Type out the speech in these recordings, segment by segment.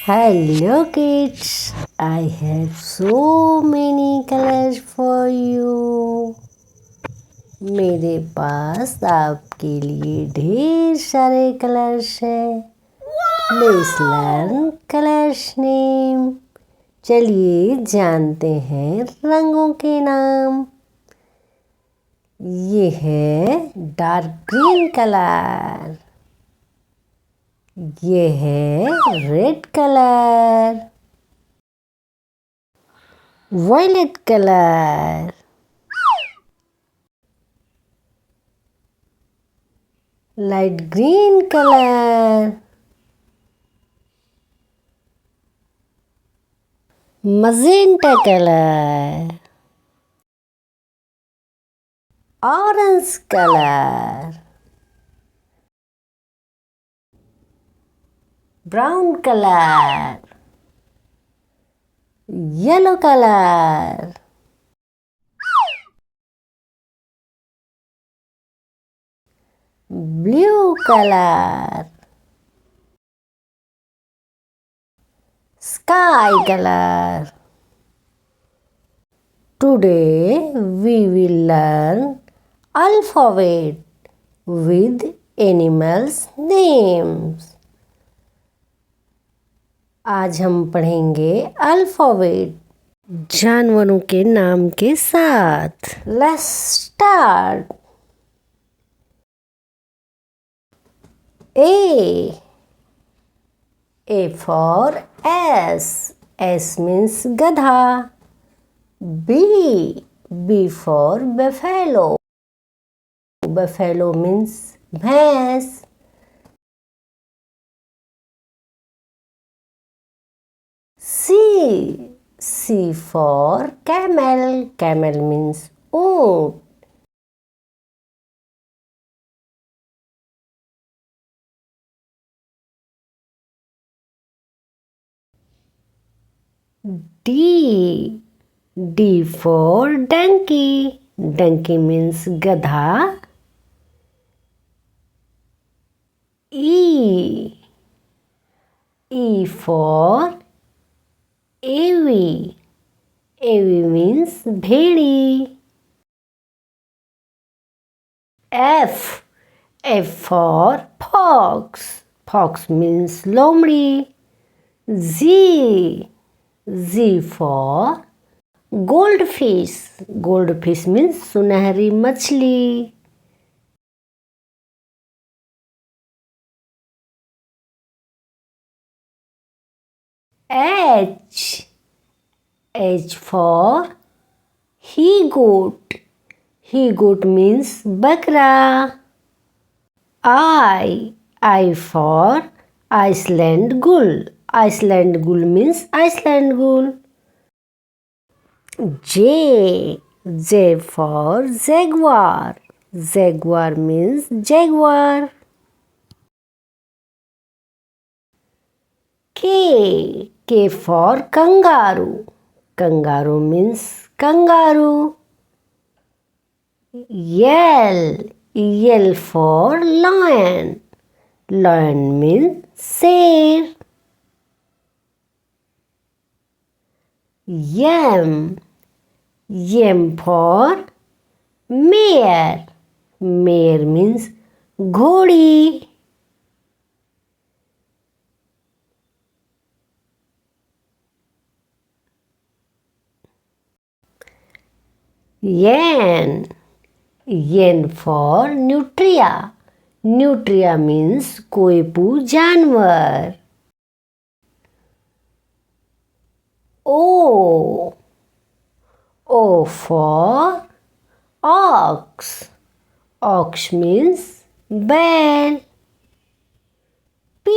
Hello kids, I have so many colors for you. मेरे पास आपके लिए ढेर सारे कलर्स हैं. Let's learn colors name. चलिए जानते हैं रंगों के नाम. ये है डार्क ग्रीन कलर. ये है red colour. Violet colour. Light green colour. Magenta colour. Orange colour. Brown colour. Yellow colour. Blue colour. Sky colour. Today we will learn alphabet with animals names. आज हम पढ़ेंगे अल्फाबेट जानवरों के नाम के साथ. Let's start. A. A for S. S means गधा. B. B for buffalo. Buffalo means भैंस. C. C for camel. Camel means ऊंट. D. D for donkey. Donkey means गधा. E. E for avi. Avi means भेड़ी. F. F for fox. Fox means लोमड़ी. Z. Z for goldfish. Goldfish means सुनहरी मछली. H. H for he goat. He goat means बकरा. I for Iceland gull. Iceland gull means Iceland gull. J. J for jaguar. Jaguar means jaguar. K. K for kangaroo. Kangaroo means kangaroo. L. L for lion. Lion means शेर. M. M for mare. Mare means घोड़ी. N. N for nutria. Nutria means कोयपू जानवर. O. O for ox. Ox means बैल. P.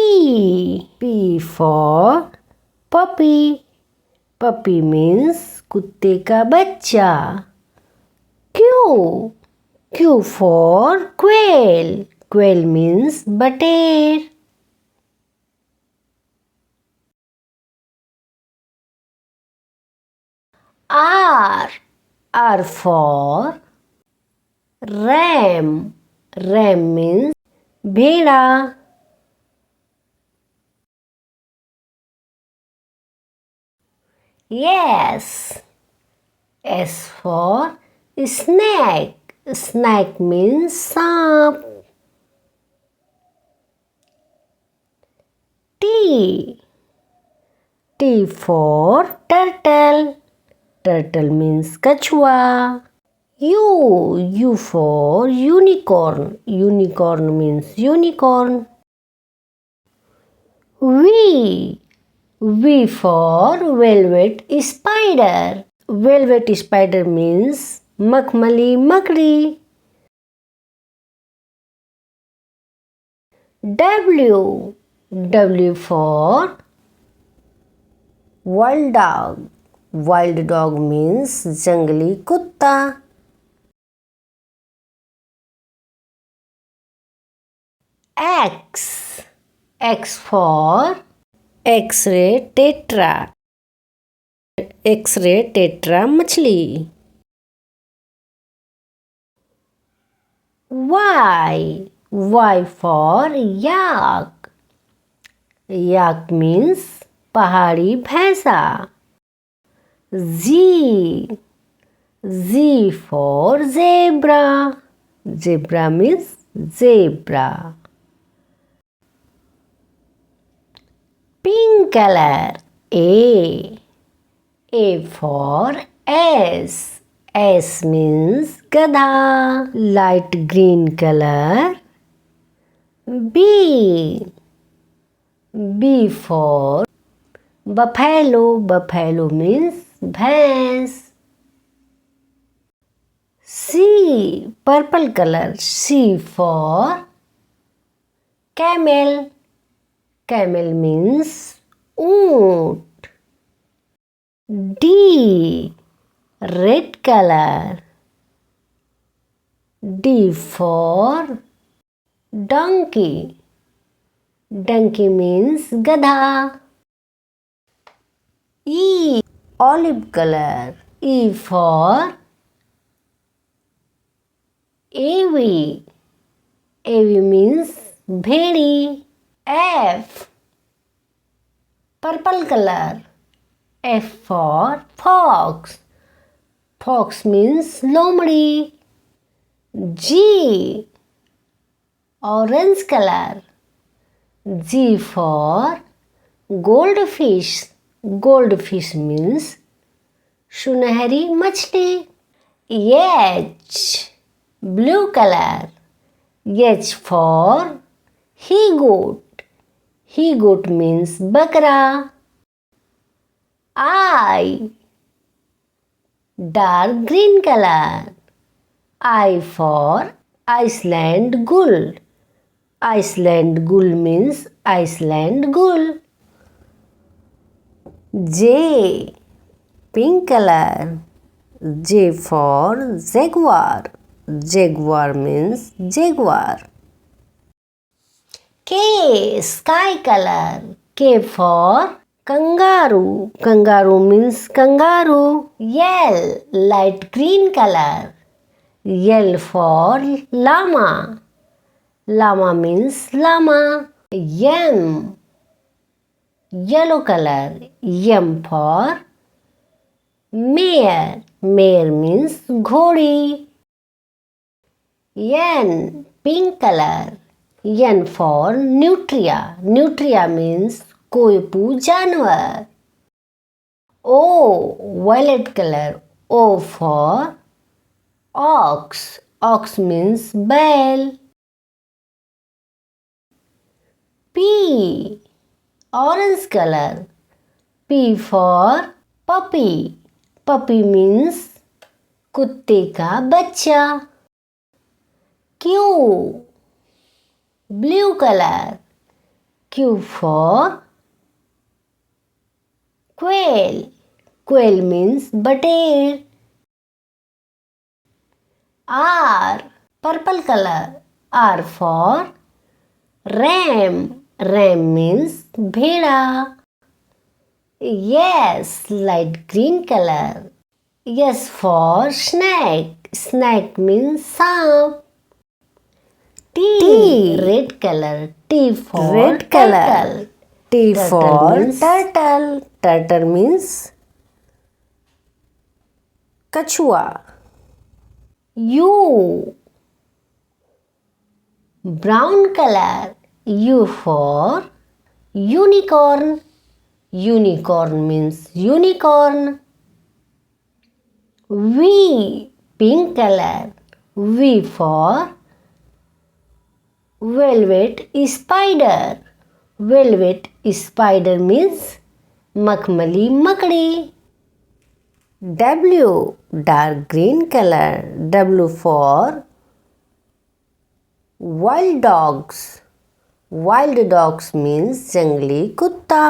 P for puppy. Puppy means कुत्ते का बच्चा. Q. Q for quail. Quail means बटेर. R. R for ram. Ram means भेड़ा. Yes. S for snake. Snake means saap. T. T for turtle. Turtle means kachua. U for unicorn. Unicorn means unicorn. V for velvet spider. Velvet spider means makhmali makdi. W for wild dog. Wild dog means jangli kutta. X for X-ray tetra. X-ray tetra machli. Y for yak. Yak means pahadi bhaisa. Z for zebra. Zebra means zebra. Pink color. A for S. S means gadha. Light green color. B for buffalo. Buffalo means bhais. C, purple color. C for camel. Camel means oot. D, red color. D for donkey. Donkey means gadha. E, olive color. E for AV. AV means bhedi. F, purple color. F for fox. Fox means lomdi. G, orange color. G for goldfish. Goldfish means sunahari machli. H, blue color. H for he goat. He goat means bakra. I, dark green color. I for Iceland gull. Iceland gull means Iceland gull. J, pink color. J for jaguar. Jaguar means jaguar. K, sky color. K for kangaroo. Kangaroo means kangaroo. L, light green color. L for llama. Llama means llama. M, yellow color. M for mare. Mare means ghodi. N, pink color. N for nutria. Nutria means कोयपू जानवर. O, violet color. O for ox. Ox means बैल. P, orange color. P for puppy. Puppy means कुत्ते का बच्चा. Q, blue color. Q for quail. Quail means बटेर. R, purple color. R for ram. Ram means bheda. S, light green color. S for snake. Snake means saap. T, red color. T for red color. turtle. T Turtle for means turtle. Turtle means कछुआ. U. Brown color. U for unicorn. Unicorn means unicorn. V. Pink color. V for velvet spider. Velvet spider means मखमली मकड़ी. W. Dark green color. W for wild dogs. Wild dogs means जंगली कुत्ता.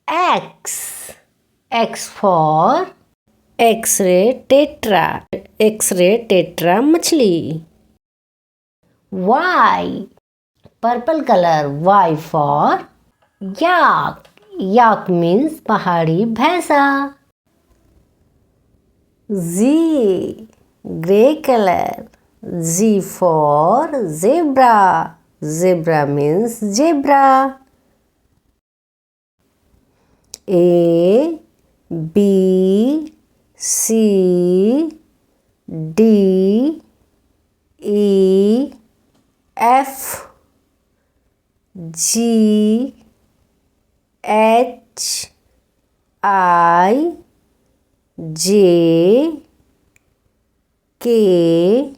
X. X for X-ray tetra. X-ray tetra मछली. Y. Purple color. Y for yak. Yak means पहाड़ी भैंसा. Z. Grey color. Z for zebra. Zebra means zebra. A. B. C. D. E. F. G. H. I. J. K.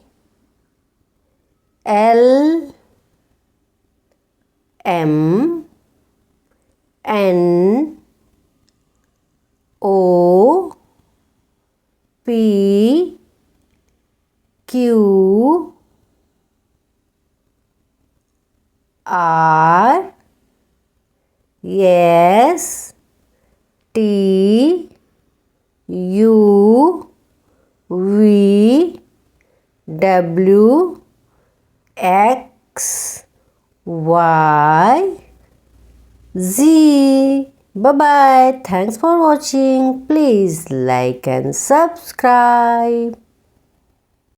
L. M. N. O. P. Q. R. S. T. U. V. W. X. Y. Z. Bye-bye. Thanks for watching. Please like and subscribe.